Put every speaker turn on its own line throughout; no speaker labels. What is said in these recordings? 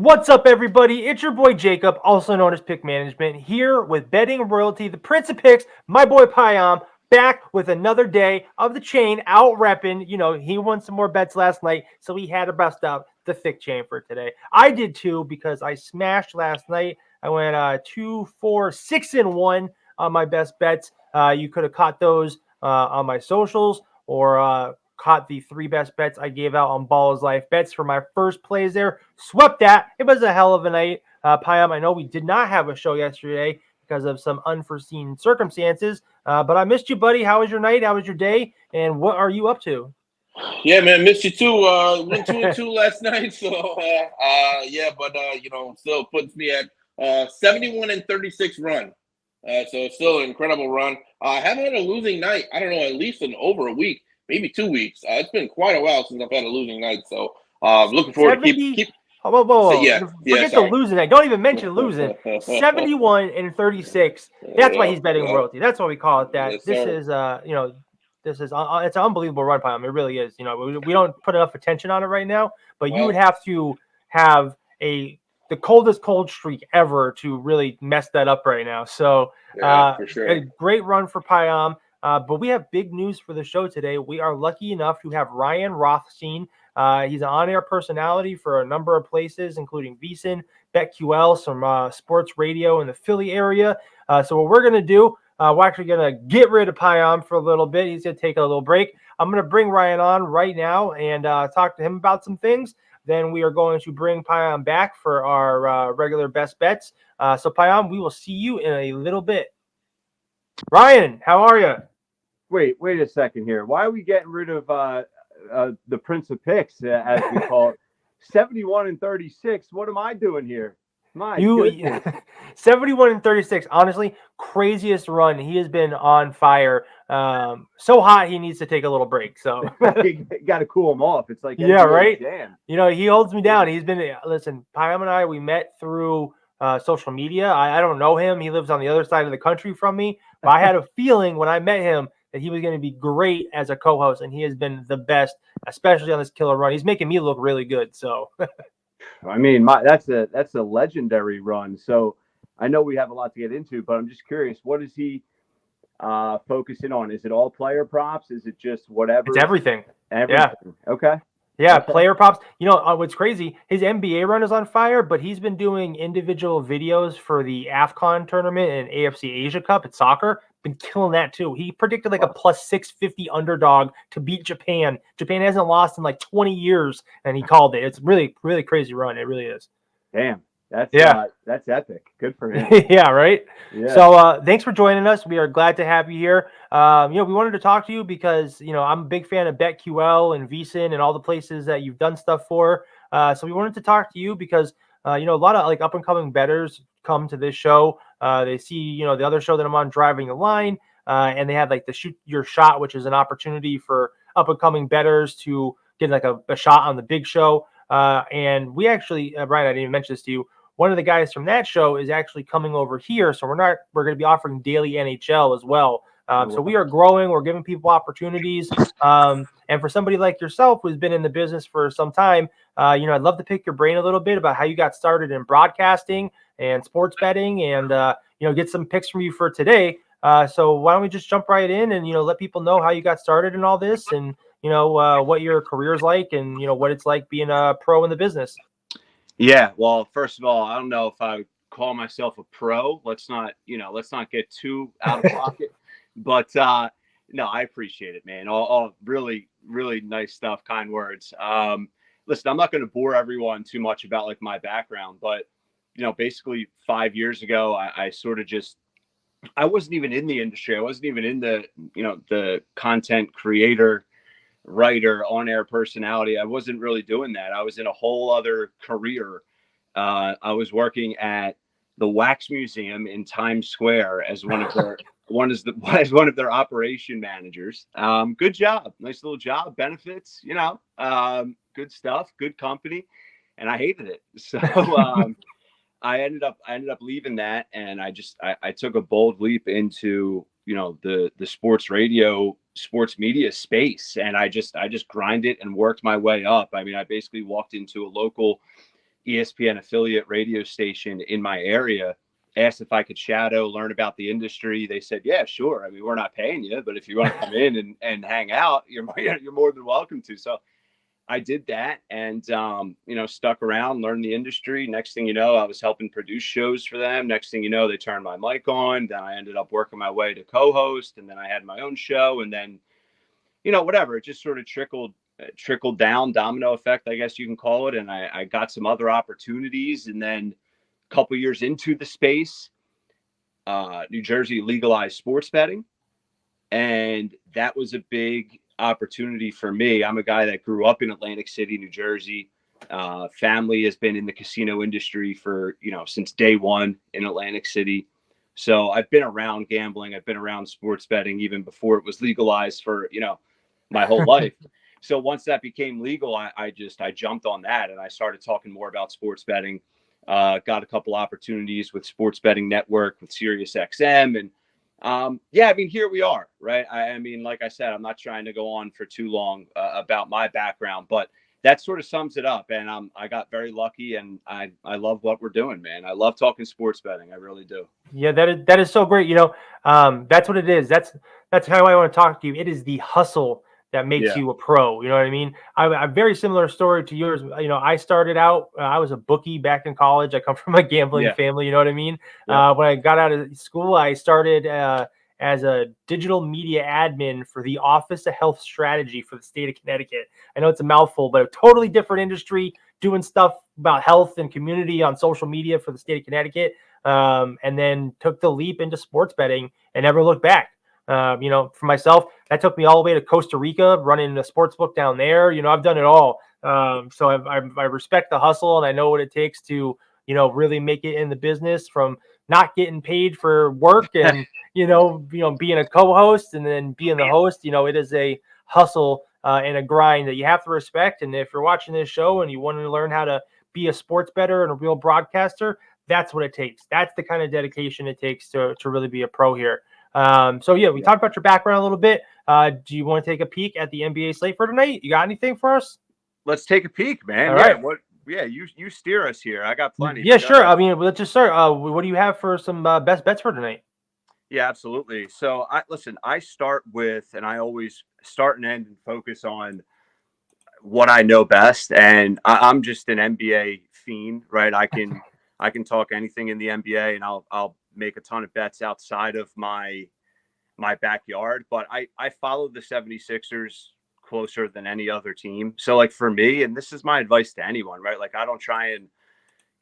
What's up, everybody? It's your boy Jacob, also known as PickManagement, here with Betting Royalty, the Prince of Picks, my boy Payam, back with another day of the chain, out repping. He won some more bets last night, so he had to bust out the thick chain for today. I did too because I smashed last night. I went 2, 4, 6, and 1 on my best bets. You could have caught those on my socials or caught the 3 best bets I gave out on Ball's Life bets for my first plays there. Swept that. It was a hell of a night. Payam, I know we did not have a show yesterday because of some unforeseen circumstances, but I missed you, buddy. How was your night? How was your day? And what are you up to?
Yeah, man, missed you too. Went 2-2 last night, so yeah, but still puts me at 71 and 36 run. So it's still an incredible run. I haven't had a losing night. I don't know, at least in over a week, maybe 2 weeks. It's been quite a while since I've had a losing night. So looking forward to keep
70.
keep.
Whoa, whoa,
Yeah,
whoa.
yeah.
Forget the
Sorry.
losing. Don't even mention losing. 71 and 36. That's why
Yeah,
he's betting
yeah.
royalty. That's why we call it that.
Yes,
This
sir.
is, this is it's an unbelievable run, Payam. It really is. We don't put enough attention on it right now, but you would
Well,
have to have the coldest cold streak ever to really mess that up right now. So,
yeah, for
a
sure.
great run for Payam. But we have big news for the show today. We are lucky enough to have Ryan Rothstein. He's an on-air personality for a number of places, including VSiN, BetQL, some sports radio in the Philly area. So what we're going to do, we're actually going to get rid of Payam for a little bit. He's going to take a little break. I'm going to bring Ryan on right now and talk to him about some things. Then we are going to bring Payam back for our regular best bets. So Payam, we will see you in a little bit. Ryan, how are you?
Wait a second here. Why are we getting rid of the Prince of Picks, as we call it? 71 and 36. What am I doing here? My
You
goodness.
71 and 36. Honestly, craziest run. He has been on fire. So hot he needs to take a little break. So
You got to cool him off. It's like
yeah,
NBA
right.
Jam.
He holds me down. He's been listen. Payam and I we met through social media. I don't know him. He lives on the other side of the country from me. But I had a feeling when I met him that he was going to be great as a co-host, and he has been the best, especially on this killer run. He's making me look really good. So
I mean, that's a legendary run. So I know we have a lot to get into, but I'm just curious. What is he focusing on? Is it all player props? Is it just
it's
whatever?
everything. Yeah.
Everything. Okay.
Yeah,
Okay.
player props. What's crazy, his NBA run is on fire, but he's been doing individual videos for the AFCON tournament and AFC Asia Cup at soccer. Been killing that too. He predicted like a plus 650 underdog to beat Japan. Japan hasn't lost in like 20 years, and he called it. It's really, really crazy run. It really is.
Damn.
Yeah.
That's epic. Good for him.
Yeah, right.
Yeah.
So thanks for joining us. We are glad to have you here. We wanted to talk to you because I'm a big fan of BetQL and VSiN and all the places that you've done stuff for. So we wanted to talk to you because a lot of like up and coming bettors come to this show. They see the other show that I'm on, Driving the Line, and they have like the Shoot Your Shot, which is an opportunity for up and coming bettors to get like a shot on the big show. And we actually, Brian, I didn't even mention this to you. One of the guys from that show is actually coming over here, so we're going to be offering daily NHL as well. So we are growing. We're giving people opportunities. And for somebody like yourself who's been in the business for some time, I'd love to pick your brain a little bit about how you got started in broadcasting and sports betting, and get some picks from you for today. So why don't we just jump right in and let people know how you got started in all this, and what your career's like, and what it's like being a pro in the business.
Yeah, well, first of all, I don't know if I would call myself a pro. Let's not get too out of pocket. But no, I appreciate it, man. All really, really nice stuff, kind words. Listen, I'm not going to bore everyone too much about like my background, but basically 5 years ago, I sort of I wasn't even in the industry. I wasn't even in the content creator, writer, on-air personality. I wasn't really doing that. I was in a whole other career. I was working at the Wax Museum in Times Square as one of their as one of their operation managers. Good job, nice little job, benefits, good stuff, good company, and I hated it. So I ended up leaving that, and I took a bold leap into the sports radio, sports media space, and I just grinded and worked my way up. I mean, I basically walked into a local ESPN affiliate radio station in my area, asked if I could shadow, learn about the industry. They said, yeah, sure. I mean, we're not paying you, but if you want to come in and hang out, you're more than welcome to. So I did that and, stuck around, learned the industry. Next thing you know, I was helping produce shows for them. Next thing you know, they turned my mic on. Then I ended up working my way to co-host, and then I had my own show, and then, whatever. It just sort of trickled down, domino effect, I guess you can call it. And I got some other opportunities. And then a couple years into the space, New Jersey legalized sports betting. And that was a big opportunity for me. I'm a guy that grew up in Atlantic City, New Jersey. Family has been in the casino industry for, since day one in Atlantic City. So I've been around gambling. I've been around sports betting even before it was legalized for, my whole life. So once that became legal, I jumped on that and I started talking more about sports betting. Got a couple opportunities with Sports Betting Network, with Sirius XM, and here we are, right? I mean, like I said, I'm not trying to go on for too long about my background, but that sort of sums it up. And I got very lucky, and I love what we're doing, man. I love talking sports betting. I really do.
Yeah, that is so great. That's what it is. That's how I want to talk to you. It is the hustle that makes you a pro. You know what I mean? I'm very similar story to yours. I started out, I was a bookie back in college. I come from a gambling family. You know what I mean?
Yeah.
When I got out of school, I started as a digital media admin for the Office of Health Strategy for the state of Connecticut. I know it's a mouthful, but a totally different industry, doing stuff about health and community on social media for the state of Connecticut. And then took the leap into sports betting and never looked back. For myself, that took me all the way to Costa Rica, running a sports book down there. I've done it all. So I respect the hustle, and I know what it takes to, really make it in the business, from not getting paid for work and, being a co-host and then being the host. It is a hustle and a grind that you have to respect. And if you're watching this show and you want to learn how to be a sports bettor and a real broadcaster, that's what it takes. That's the kind of dedication it takes to really be a pro here. We talked about your background a little bit. Do you want to take a peek at the NBA slate for tonight? You got anything for us?
Let's take a peek, man.
All right.
You steer us here. I got plenty.
Yeah, sure. I mean, let's just start. What do you have for some best bets for tonight?
Yeah, absolutely. So I start with, and I always start and end and focus on what I know best. And I'm just an NBA fiend, right? I can talk anything in the NBA, and I'll make a ton of bets outside of my backyard. But I follow the 76ers closer than any other team. So like for me, and this is my advice to anyone, right? Like I don't try and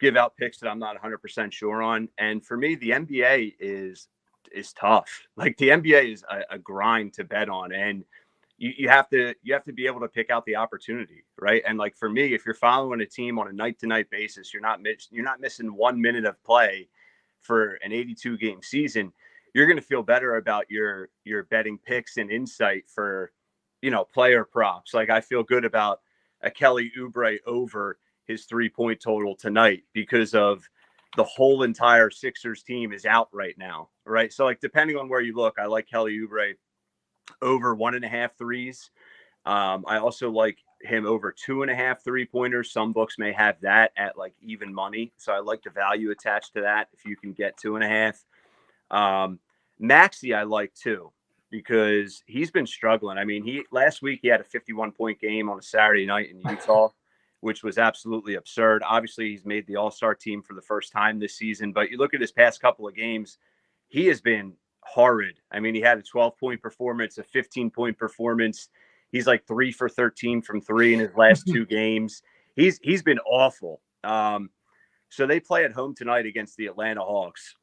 give out picks that I'm not 100% sure on. And for me, the NBA is tough. Like the NBA is a grind to bet on, and you have to be able to pick out the opportunity, right? And like for me, if you're following a team on a night to night basis, you're not missing 1 minute of play for an 82 game season. You're going to feel better about your betting picks and insight for, player props. Like I feel good about a Kelly Oubre over his 3-point total tonight because of the whole entire Sixers team is out right now, right? So like depending on where you look, I like Kelly Oubre over 1.5 threes. I also like him over 2.5 3-pointers. Some books may have that at like even money. So I like the value attached to that if you can get 2.5. Maxey I like too, because he's been struggling. I mean, last week he had a 51-point game on a Saturday night in Utah, which was absolutely absurd. Obviously, he's made the All-Star team for the first time this season, but you look at his past couple of games, he has been horrid. I mean, he had a 12-point performance, a 15-point performance. He's like 3 for 13 from 3 in his last 2 games. He's been awful. So they play at home tonight against the Atlanta Hawks.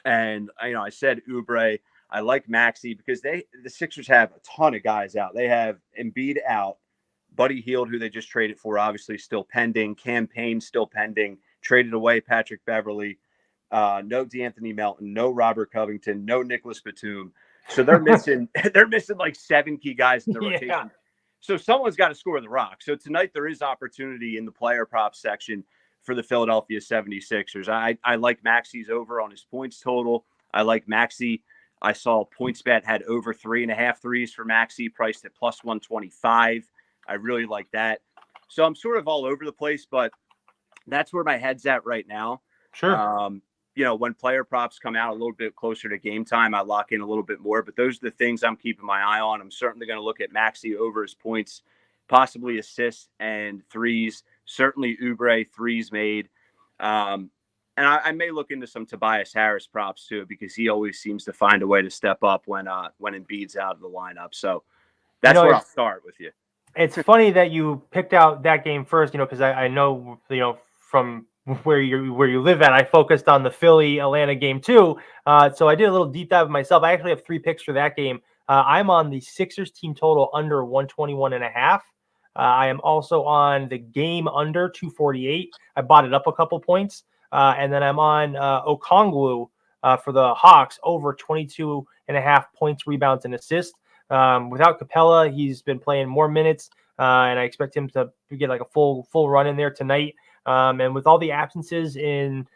And, I said Oubre. I like Maxey because the Sixers have a ton of guys out. They have Embiid out. Buddy Hield, who they just traded for, obviously still pending. Cam Payne still pending. Traded away Patrick Beverly. No DeAnthony Melton. No Robert Covington. No Nicholas Batum. So they're missing like 7 key guys in the rotation. So someone's got to score the rock. So tonight there is opportunity in the player props section for the Philadelphia 76ers. I like Maxey's over on his points total. I like Maxey. I saw PointsBet had over 3.5 threes for Maxey, priced at plus 125. I really like that. So I'm sort of all over the place, but that's where my head's at right now.
Sure.
When player props come out a little bit closer to game time, I lock in a little bit more. But those are the things I'm keeping my eye on. I'm certainly going to look at Maxey over his points, possibly assists and threes. Certainly Oubre threes made. And I may look into some Tobias Harris props too, because he always seems to find a way to step up when Embiid's out of the lineup. So that's where I'll start with you.
It's funny that you picked out that game first, because I know, from where you live at, I focused on the Philly Atlanta game too. So I did a little deep dive myself. I actually have 3 picks for that game. I'm on the Sixers team total under 121.5. I am also on the game under 248. I bought it up a couple points. And then I'm on Okongwu for the Hawks over 22.5 points, rebounds, and assists. Without Capella, he's been playing more minutes, and I expect him to get like a full run in there tonight. And with all the absences in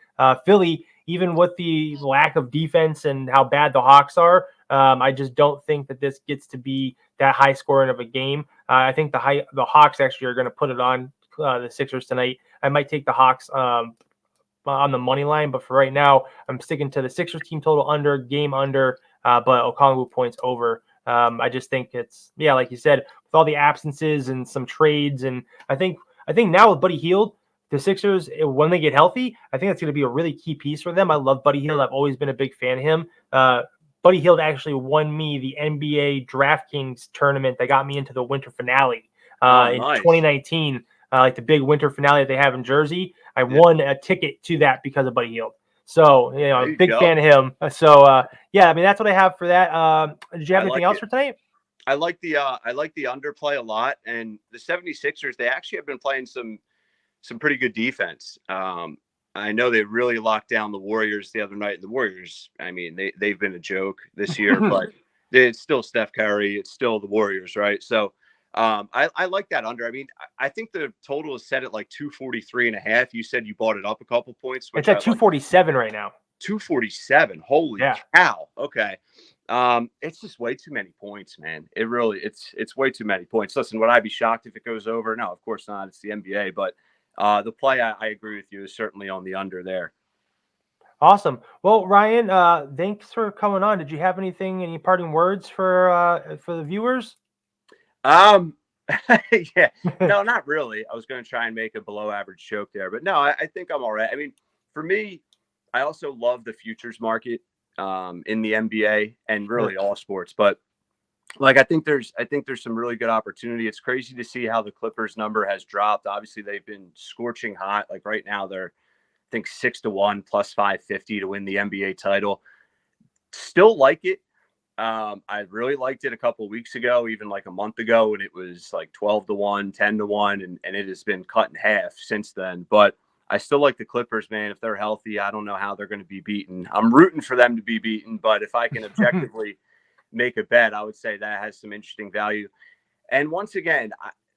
Philly, even with the lack of defense and how bad the Hawks are, I just don't think that this gets to be that high scoring of a game. I think the Hawks actually are going to put it on the Sixers tonight. I might take the Hawks on the money line, but for right now, I'm sticking to the Sixers team total under, game under, but Okongwu points over. I just think it's, like you said, with all the absences and some trades, and I think now with Buddy Hield, the Sixers, when they get healthy, I think that's going to be a really key piece for them. I love Buddy Hield. I've always been a big fan of him. Buddy Hield actually won me the NBA DraftKings tournament that got me into the winter finale in 2019, like the big winter finale that they have in Jersey. I won a ticket to that because of Buddy Hield. So, I'm a big fan of him. So, I mean, that's what I have for that. Did you have anything else for tonight?
I like the underplay a lot. And the 76ers, they actually have been playing some pretty good defense. I know they really locked down the Warriors the other night. The Warriors, I mean, they've been a joke this year, but it's still Steph Curry. It's still the Warriors, right? So I like that under. I mean, I think the total is set at like 243.5. You said you bought it up a couple points.
It's at 247 right now.
247. Holy cow. Okay. It's just way too many points, man. It really, it's way too many points. Listen, would I be shocked if it goes over? No, of course not. It's the NBA, but the play, I agree with you, is certainly on the under there.
Awesome. Well, Ryan, thanks for coming on. Did you have any parting words for the viewers?
Yeah, no, not really. I was going to try and make a below average joke there, but no, I think I'm all right. I mean, for me, I also love the futures market in the NBA and really all sports, but like, I think there's some really good opportunity. It's crazy to see how the Clippers number has dropped. Obviously, they've been scorching hot. Like right now, they're, I think, 6-1 plus 550 to win the NBA title. Still like it. I really liked it a couple of weeks ago, even like a month ago, when it was like 12-1, 10-1, and it has been cut in half since then. But I still like the Clippers, man. If they're healthy, I don't know how they're going to be beaten. I'm rooting for them to be beaten, but if I can objectively make a bet, I would say that has some interesting value. And once again,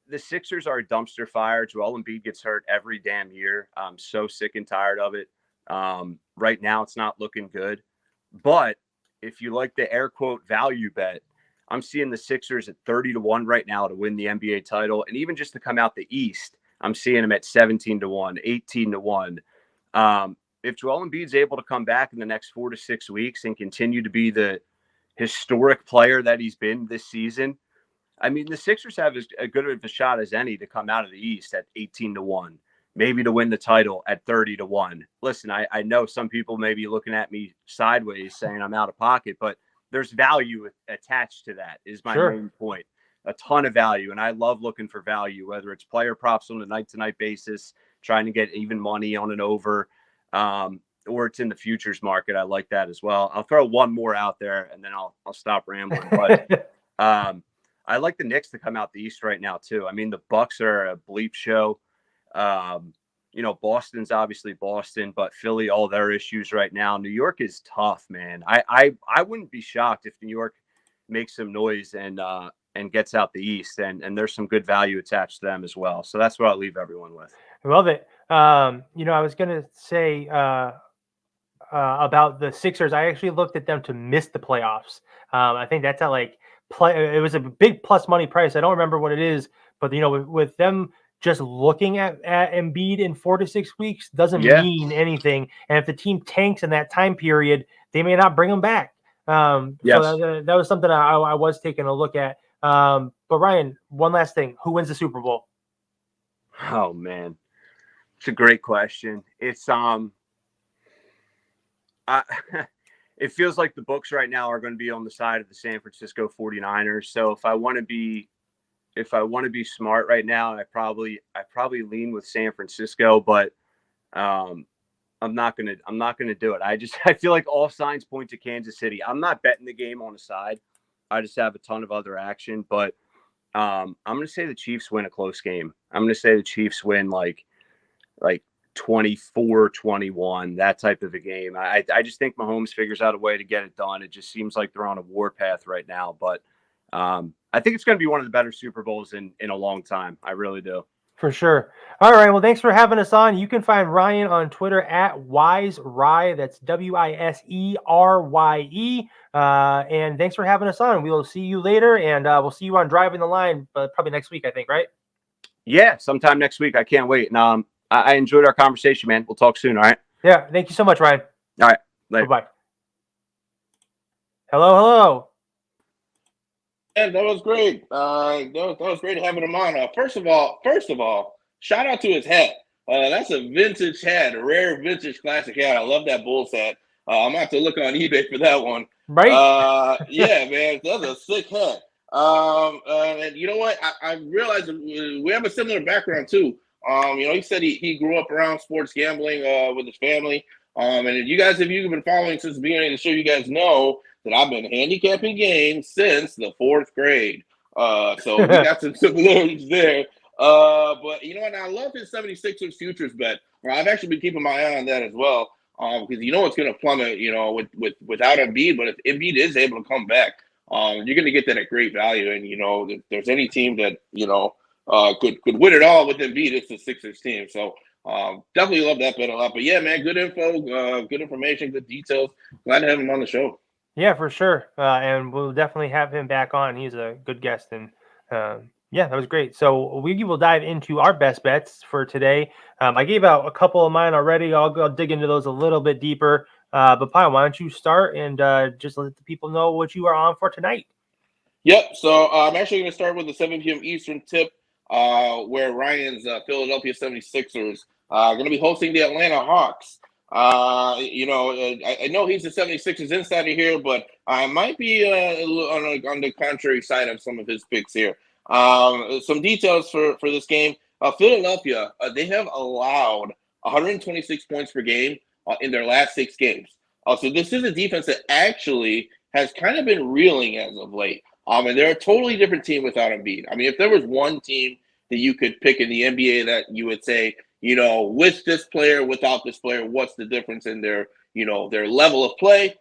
the Sixers are a dumpster fire. Joel Embiid gets hurt every damn year. I'm so sick and tired of it. Right now, it's not looking good. But if you like the air quote value bet, I'm seeing the Sixers at 30-1 right now to win the NBA title. And even just to come out the East, I'm seeing them at 17-1, 18-1. If Joel Embiid's able to come back in the next 4 to 6 weeks and continue to be the historic player that he's been this season, I mean, the Sixers have as good of a shot as any to come out of the East at 18-1, maybe to win the title at 30-1. Listen, I know some people may be looking at me sideways saying I'm out of pocket, but there's value attached to that is my main point. A ton of value. And I love looking for value, whether it's player props on a night-to-night basis, trying to get even money on an over, or it's in the futures market. I like that as well. I'll throw one more out there and then I'll stop rambling. But I like the Knicks to come out the East right now too. I mean, the Bucks are a bleep show. Boston's obviously Boston, but Philly, all their issues right now. New York is tough, man. I wouldn't be shocked if New York makes some noise and gets out the East, and there's some good value attached to them as well. So that's what I'll leave everyone with.
I love it. I was going to say about the Sixers, I actually looked at them to miss the playoffs. I think that's it was a big plus money price. I don't remember what it is, but with them just looking at Embiid in 4 to 6 weeks doesn't
Yeah.
mean anything. And if the team tanks in that time period, they may not bring him back.
Yes.
So that was something I was taking a look at. But Ryan, one last thing: who wins the Super Bowl?
Oh man, it's a great question. It's it feels like the books right now are going to be on the side of the San Francisco 49ers. So if I want to be smart right now, I probably lean with San Francisco, but I'm not gonna do it. I feel like all signs point to Kansas City. I'm not betting the game on the side. I just have a ton of other action, but I'm gonna say the Chiefs win a close game. I'm gonna say the Chiefs win like 24-21, that type of a game. I just think Mahomes figures out a way to get it done. It just seems like they're on a warpath right now, but I think it's going to be one of the better Super Bowls in a long time. I really do.
For sure. All right. Well, thanks for having us on. You can find Ryan on Twitter at WiseRye. That's WiseRye. And thanks for having us on. We will see you later, and we'll see you on Driving the Line, but probably next week, I think, right?
Yeah, sometime next week. I can't wait. And I enjoyed our conversation, man. We'll talk soon. All right.
Yeah. Thank you so much, Ryan.
All right. Later.
Bye-bye. Hello.
Yeah, that was great. That was great having him on. First of all, shout out to his hat. That's a vintage hat, a rare vintage classic hat. I love that Bulls hat. I'm gonna have to look on eBay for that one.
Right?
Yeah, man, that's a sick hat. And you know what? I realized we have a similar background too. He said he grew up around sports gambling with his family. And if you've been following since the beginning of the show, you guys know that I've been handicapping games since the 4th grade. So we got some similarities there. But you know what? I love his 76ers futures bet. I've actually been keeping my eye on that as well. Because it's going to plummet, without Embiid. But if Embiid is able to come back, you're going to get that at great value. And if there's any team that could win it all with Embiid, it's the Sixers team. So definitely love that bet a lot. But yeah, man, good info, good information, good details. Glad to have him on the show.
Yeah, for sure. And we'll definitely have him back on. He's a good guest. And yeah, that was great. So we will dive into our best bets for today. I gave out a couple of mine already. I'll dig into those a little bit deeper. But Pyle, why don't you start and just let the people know what you are on for tonight?
Yep. So I'm actually going to start with the 7 p.m. Eastern tip, where Ryan's Philadelphia 76ers going to be hosting the Atlanta Hawks. I know he's the 76ers insider here, but I might be on the contrary side of some of his picks here. Some details for this game. Philadelphia, they have allowed 126 points per game in their last 6 games. So this is a defense that actually has kind of been reeling as of late. And they're a totally different team without Embiid. I mean, if there was one team that you could pick in the NBA that you would say, with this player, without this player, what's the difference in their level of play?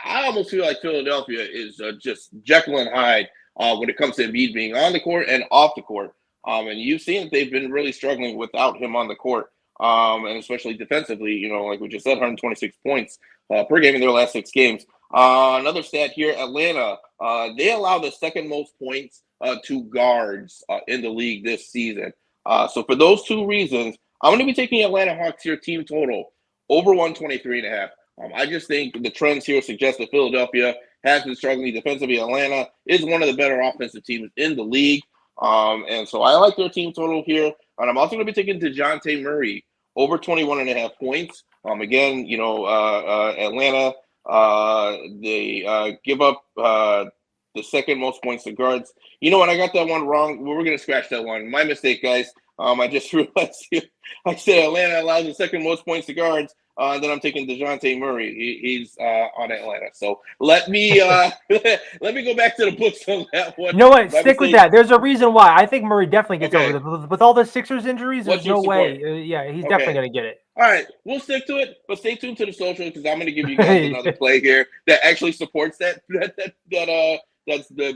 I almost feel like Philadelphia is just Jekyll and Hyde when it comes to Embiid being on the court and off the court. And you've seen that they've been really struggling without him on the court, and especially defensively. Like we just said, 126 points per game in their last 6 games. Another stat here: Atlanta, they allow the second most points to guards in the league this season. So for those 2 reasons, I'm going to be taking Atlanta Hawks here team total over 123.5. I just think the trends here suggest that Philadelphia has been struggling defensively. Atlanta is one of the better offensive teams in the league. And so I like their team total here. And I'm also going to be taking DeJounte Murray over 21.5 points. Again, Atlanta, they give up the second most points to guards. You know what? I got that one wrong. We're going to scratch that one. My mistake, guys. I just realized I said Atlanta allows the second most points to guards. Then I'm taking DeJounte Murray. He's on Atlanta. So let me let me go back to the books on that one.
You know what? Stick with that. There's a reason why. I think Murray definitely gets over with all the Sixers injuries. There's no way. Yeah, he's definitely going to get it.
All right, we'll stick to it, but stay tuned to the social because I'm going to give you guys another play here that actually supports that's the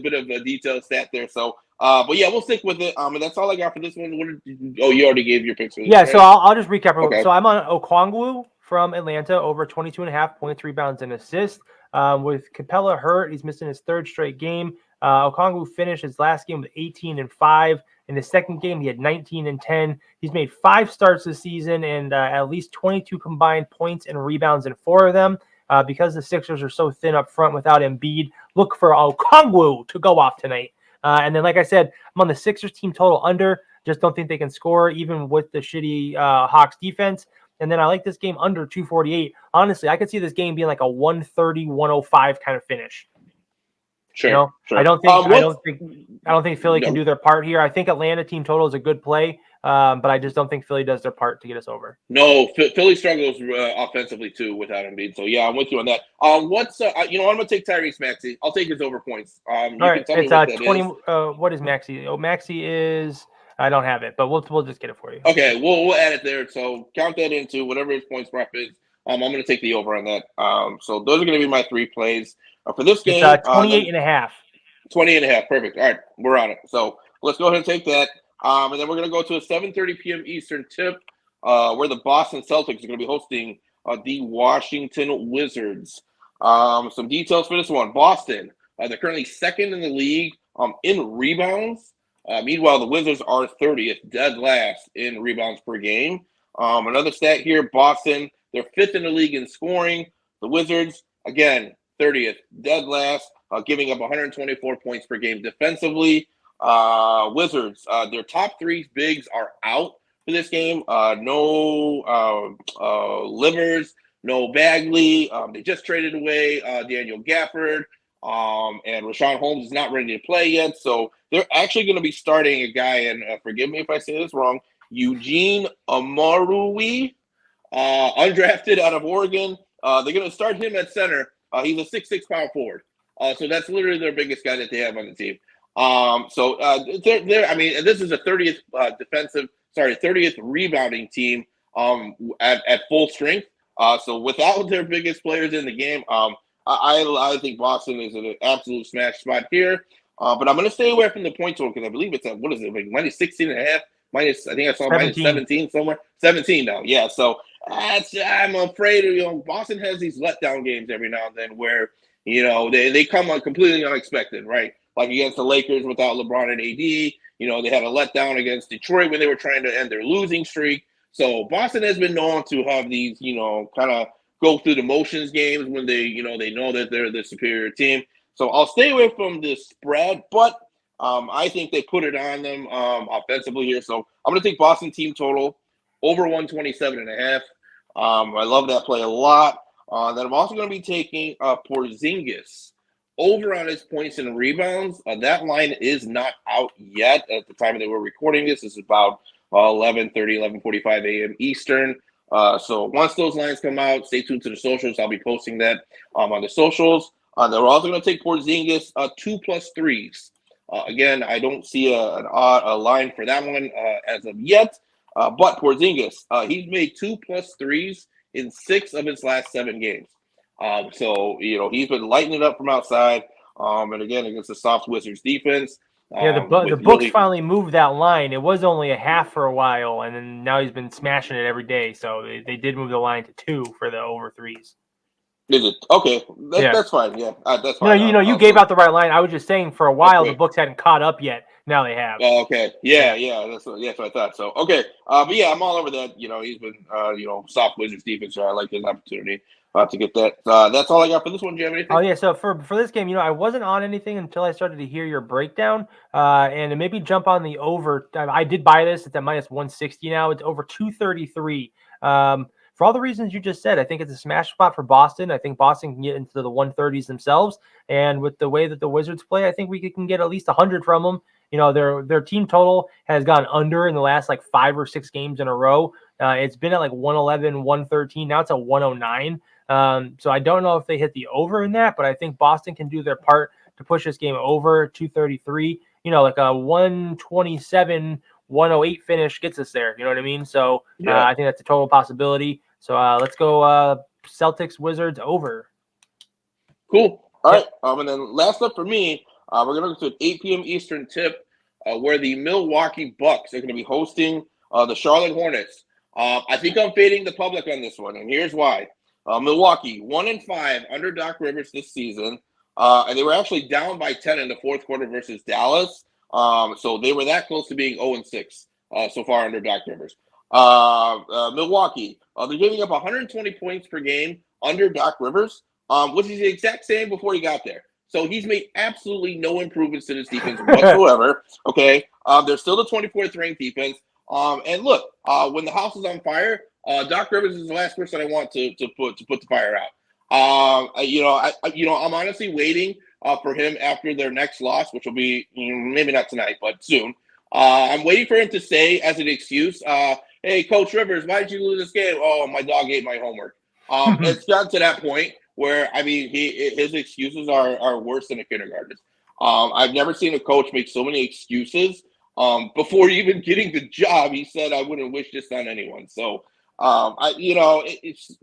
bit of a detailed stat there. So, but yeah, we'll stick with it. And that's all I got for this one. You already gave your picks for this.
Yeah, right? So I'll just recap. Okay. So I'm on Okongwu from Atlanta over 22.5 points, rebounds, and assists. With Capella hurt, he's missing his 3rd straight game. Okongwu finished his last game with 18-5. In the second game, he had 19 and 10. He's made 5 starts this season and at least 22 combined points and rebounds in 4 of them. Because the Sixers are so thin up front without Embiid, look for Okongwu to go off tonight. And then, like I said, I'm on the Sixers team total under. Just don't think they can score, even with the shitty Hawks defense. And then I like this game under 248. Honestly, I could see this game being like a 130-105 kind of finish.
Sure.
I don't think Philly can do their part here. I think Atlanta team total is a good play, but I just don't think Philly does their part to get us over.
No, Philly struggles offensively too without Embiid. So yeah, I'm with you on that. I'm gonna take Tyrese Maxey. I'll take his over points.
All right, it's 20. What is Maxey? Oh, Maxey is. I don't have it, but we'll just get it for you.
Okay, we'll add it there. So count that into whatever his points prop is. I'm going to take the over on that. So those are going to be my 3 plays for this game.
It's 28 and a half.
28 and a half. Perfect. All right, we're on it. So let's go ahead and take that. And then we're going to go to a 7:30 p.m. Eastern tip where the Boston Celtics are going to be hosting the Washington Wizards. Some details for this one. Boston, they're currently 2nd in the league in rebounds. Meanwhile, the Wizards are 30th, dead last in rebounds per game. Another stat here, Boston, they're 5th in the league in scoring. The Wizards, again, 30th, dead last, giving up 124 points per game defensively. Wizards, their top 3 bigs are out for this game. No Livers, no Bagley. They just traded away Daniel Gafford. And Rashawn Holmes is not ready to play yet. So they're actually going to be starting a guy, and forgive me if I say this wrong, Eugene Amarui, undrafted out of Oregon. They're going to start him at center. He's a 6'6" power forward. So that's literally their biggest guy that they have on the team. This is a 30th rebounding team at full strength. So without their biggest players in the game, I think Boston is an absolute smash spot here. But I'm going to stay away from the point total because I believe it's at, what is it, like minus 16 and a half? I think I saw 17. Minus 17 somewhere. 17 now, yeah. So I'm afraid, Boston has these letdown games every now and then where, they come on completely unexpected, right? Like against the Lakers without LeBron and AD. They had a letdown against Detroit when they were trying to end their losing streak. So Boston has been known to have these, kind of go through the motions games when they know that they're the superior team. So I'll stay away from the spread, but I think they put it on them offensively here. So I'm going to take Boston team total over 127.5. I love that play a lot. Then I'm also going to be taking Porzingis over on his points and rebounds. That line is not out yet at the time that we're recording this. This is about 11:45 a.m. Eastern. So once those lines come out, stay tuned to the socials. I'll be posting that on the socials. Then we're also going to take Porzingis 2+ threes. Again, I don't see a line for that one as of yet. But Porzingis, he's made 2+ threes in 6 of his last 7 games. So he's been lighting it up from outside. And again, against the soft Wizards defense.
Yeah, the books finally moved that line. It was only a half for a while, and then now he's been smashing it every day. So they did move the line to 2 for the over 3s.
Is it okay? That's fine. Yeah, that's fine.
You gave out the right line. I was just saying for a while the books hadn't caught up yet. Now they have.
Oh, okay. Yeah. That's what I thought. So okay. But yeah, I'm all over that. He's been soft Wizards defense. So I like his opportunity to get that. That's all I got for this one. Do you have anything?
Oh yeah. So for this game, I wasn't on anything until I started to hear your breakdown. And maybe jump on the over. I did buy this. It's at minus 160 now. It's over 233. For all the reasons you just said, I think it's a smash spot for Boston. I think Boston can get into the 130s themselves. And with the way that the Wizards play, I think we can get at least 100 from them. Their team total has gone under in the last 5 or 6 games in a row. It's been at 111, 113. Now it's at 109. So I don't know if they hit the over in that, but I think Boston can do their part to push this game over 233. A 127, 108 finish gets us there. You know what I mean? So I think that's a total possibility. So let's go Celtics Wizards over.
Cool. All right. And then last up for me, we're going to go to an 8 p.m. Eastern tip where the Milwaukee Bucks are going to be hosting the Charlotte Hornets. I think I'm fading the public on this one, and here's why. Milwaukee, 1-5 under Doc Rivers this season, and they were actually down by 10 in the fourth quarter versus Dallas. So they were that close to being 0-6 so far under Doc Rivers. Milwaukee, they're giving up 120 points per game under Doc Rivers, which is the exact same before he got there. So he's made absolutely no improvements to this defense whatsoever. Okay, they're still the 24th ranked defense. And look, when the house is on fire, Doc Rivers is the last person I want to put the fire out. I'm honestly waiting for him after their next loss, which will be maybe not tonight, but soon. I'm waiting for him to say as an excuse, "Hey, Coach Rivers, why did you lose this game?" "Oh, my dog ate my homework." It's gotten to that point where his excuses are worse than a kindergarten. I've never seen a coach make so many excuses. Before even getting the job, he said, "I wouldn't wish this on anyone." So, it's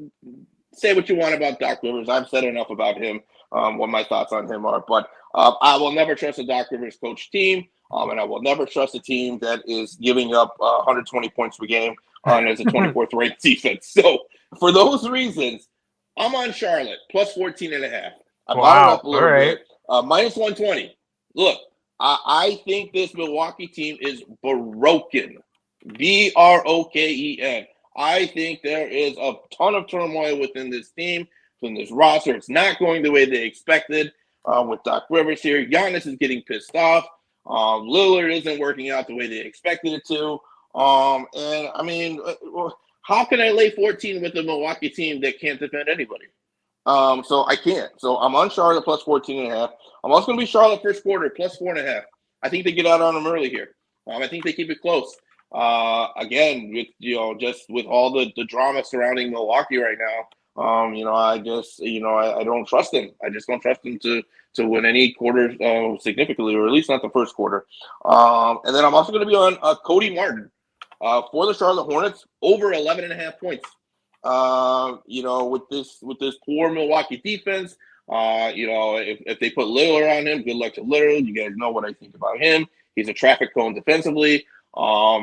say what you want about Doc Rivers. I've said enough about him. What my thoughts on him are, but I will never trust a Doc Rivers coach team, and I will never trust a team that is giving up 120 points per game as a 24th ranked defense. So, for those reasons, I'm on Charlotte plus 14.5. I bought it up a little bit. Minus 120. Look, I think this Milwaukee team is broken. Broken. I think there is a ton of turmoil within this team, within this roster. It's not going the way they expected with Doc Rivers here. Giannis is getting pissed off. Lillard isn't working out the way they expected it to. How can I lay 14 with a Milwaukee team that can't defend anybody? So I can't. So I'm on Charlotte plus 14.5. I'm also going to be Charlotte first quarter plus 4.5. I think they get out on them early here. I think they keep it close. Again, with all the drama surrounding Milwaukee right now, I don't trust them. I just don't trust them to win any quarter significantly, or at least not the first quarter. And then I'm also going to be on Cody Martin for the Charlotte Hornets over 11.5 points. With this poor Milwaukee defense, if they put Lillard on him, good luck to Lillard. You guys know what I think about him. He's a traffic cone defensively. You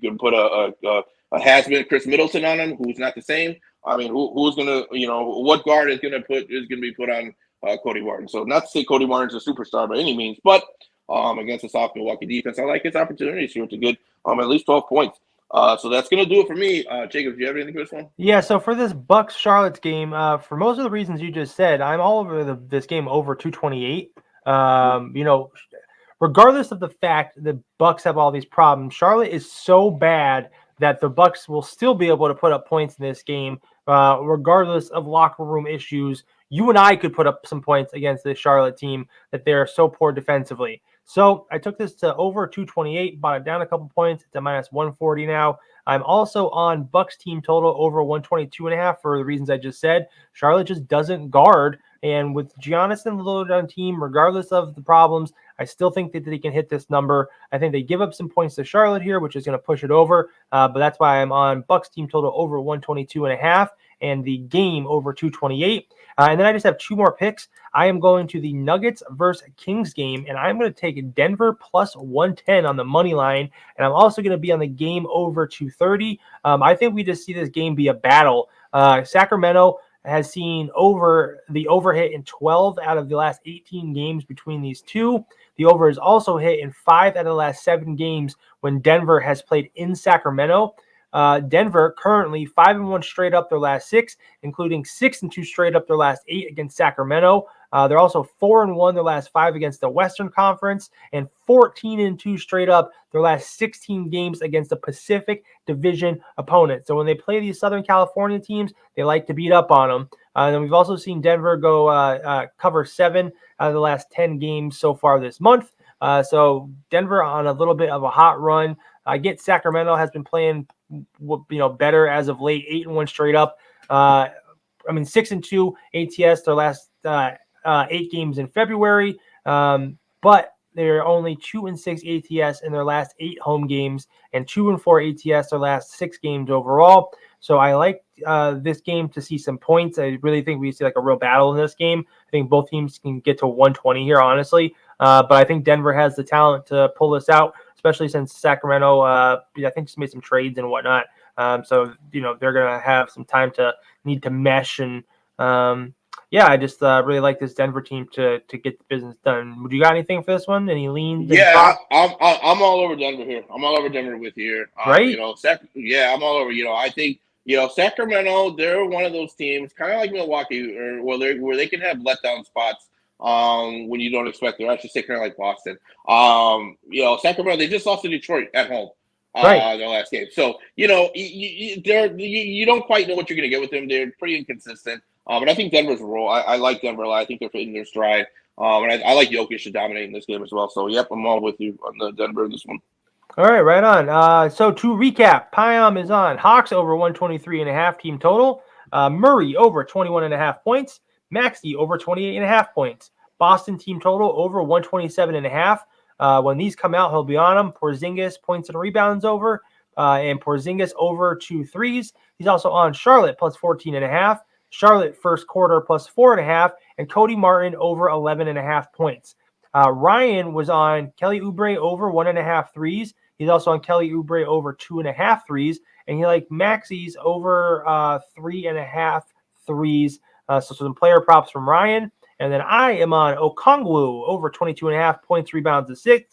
can put a has-been Chris Middleton on him, who's not the same. I mean, who's gonna, what guard is gonna be put on Cody Martin? So not to say Cody Martin's a superstar by any means, but against a soft Milwaukee defense, I like his opportunities here to get at least 12 points. So that's gonna do it for me. Jacob, do you have anything for this one?
Yeah, so for this Bucks Charlotte game, for most of the reasons you just said, I'm all over this game over 228. Regardless of the fact the Bucks have all these problems, Charlotte is so bad that the Bucks will still be able to put up points in this game, regardless of locker room issues. You and I could put up some points against this Charlotte team that they're so poor defensively. So I took this to over 228, bought it down a couple points. It's at minus 140 now. I'm also on Bucks team total over 122.5 for the reasons I just said. Charlotte just doesn't guard. And with Giannis and Lillard on team, regardless of the problems, I still think that they can hit this number. I think they give up some points to Charlotte here, which is going to push it over. But that's why I'm on Bucks team total over 122.5 and the game over 228. And then I just have two more picks. I am going to the Nuggets versus Kings game, and I'm going to take Denver plus 110 on the money line. And I'm also going to be on the game over 230. I think we just see this game be a battle. Sacramento has seen the over hit in 12 out of the last 18 games between these two. The over is also hit in 5 out of the last 7 games when Denver has played in Sacramento. Denver currently 5-1 straight up their last 6, including 6-2 straight up their last 8 against Sacramento. They're also 4-1 their last 5 against the Western Conference, and 14-2 straight up their last 16 games against the Pacific Division opponent. So when they play these Southern California teams, they like to beat up on them. And then we've also seen Denver go cover 7 out of the last 10 games so far this month. So Denver on a little bit of a hot run. I get Sacramento has been playing better as of late, 8-1 straight up. 6-2 ATS their last 8 games in February, but they're only 2-6 ATS in their last 8 home games and 2-4 ATS their last 6 games overall. So I like this game to see some points. I really think we see like a real battle in this game. I think both teams can get to 120 here, honestly. But I think Denver has the talent to pull this out, especially since Sacramento, I think, just made some trades and whatnot. So they're going to have some time to need to mesh and Yeah, I just really like this Denver team to get the business done. Would you got anything for this one? Any leans?
Yeah, I'm all over Denver here. I'm all over Denver with you here.
Right?
Yeah, I'm all over. I think Sacramento. They're one of those teams, kind of like Milwaukee, or where they can have letdown spots. When you don't expect it. Or I should say, kind of like Boston. Sacramento. They just lost to Detroit at home.
Right.
The last game. So you don't quite know what you're going to get with them. They're pretty inconsistent. But I think Denver's a roll. I like Denver a lot. I think they're hitting their stride. And I like Jokic to dominate in this game as well. So, yep, I'm all with you on the Denver in this one.
All right on. So to recap, Piam is on Hawks over 123.5 team total. Murray over 21.5 points. Maxey over 28.5 points. Boston team total over 127.5. When these come out, he'll be on them. Porzingis points and rebounds over. And Porzingis over 2 threes. He's also on Charlotte plus 14.5. Charlotte first quarter plus 4.5. And Cody Martin over 11.5 points. Ryan was on Kelly Oubre over 1.5 threes. He's also on Kelly Oubre over 2.5 threes. And he liked Maxey's over 3.5 threes. So some player props from Ryan. And then I am on Okongwu over 22.5 points, rebounds, and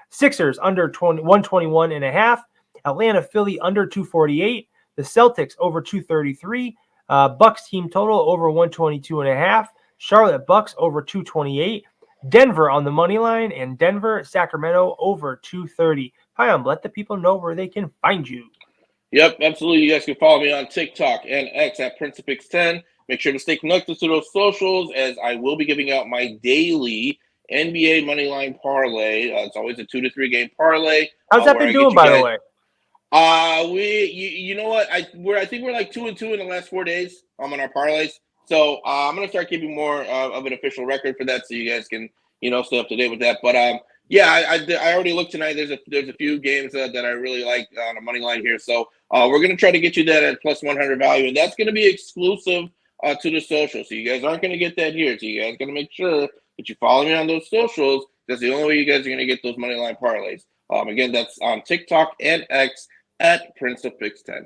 Sixers under 121.5. Atlanta, Philly under 248. The Celtics over 233. Bucks team total over 122.5. Charlotte Bucks over 228. Denver on the money line, and Denver, Sacramento over 230. Piam, let the people know where they can find you.
Yep, absolutely. You guys can follow me on TikTok and X at PrinceofPix10. Make sure to stay connected to those socials, as I will be giving out my daily NBA Moneyline parlay. It's always a 2 to 3 game parlay.
How's that been doing, by the way?
You know what? I think we're like 2-2 in the last 4 days on our parlays. So I'm gonna start keeping more of an official record for that, so you guys can stay up to date with that. But yeah, I already looked tonight. There's a few games that I really like on a money line here. So we're gonna try to get you that at plus 100 value, and that's gonna be exclusive to the social. So you guys aren't gonna get that here. So you guys gotta make sure that you follow me on those socials. That's the only way you guys are gonna get those money line parlays. Again, that's on TikTok and X at PrinceofPix10.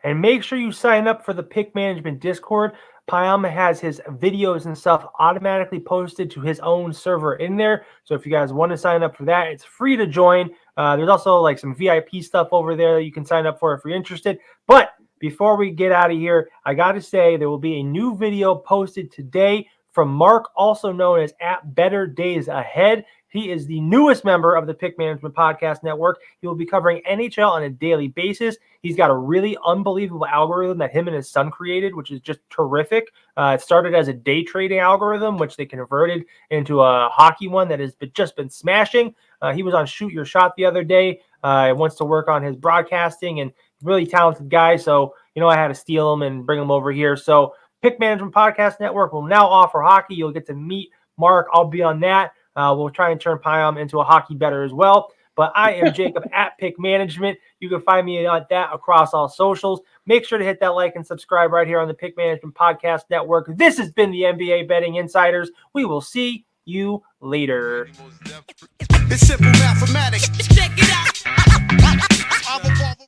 And make sure you sign up for the Pick Management Discord. Piam has his videos and stuff automatically posted to his own server in there. So if you guys want to sign up for that, it's free to join. There's also like some VIP stuff over there that you can sign up for if you're interested. But before we get out of here, I got to say there will be a new video posted today from Mark, also known as at Better Days Ahead. He is the newest member of the Pick Management Podcast Network. He will be covering NHL on a daily basis. He's got a really unbelievable algorithm that him and his son created, which is just terrific. It started as a day trading algorithm, which they converted into a hockey one that has just been smashing. He was on Shoot Your Shot the other day. Wants to work on his broadcasting, and really talented guy. So, I had to steal him and bring him over here. So Pick Management Podcast Network will now offer hockey. You'll get to meet Mark. I'll be on that. We'll try and turn Piam into a hockey bettor as well. But I am Jacob at Pick Management. You can find me on that across all socials. Make sure to hit that like and subscribe right here on the Pick Management Podcast Network. This has been the NBA Betting Insiders. We will see you later.
It's simple mathematics. Check it out.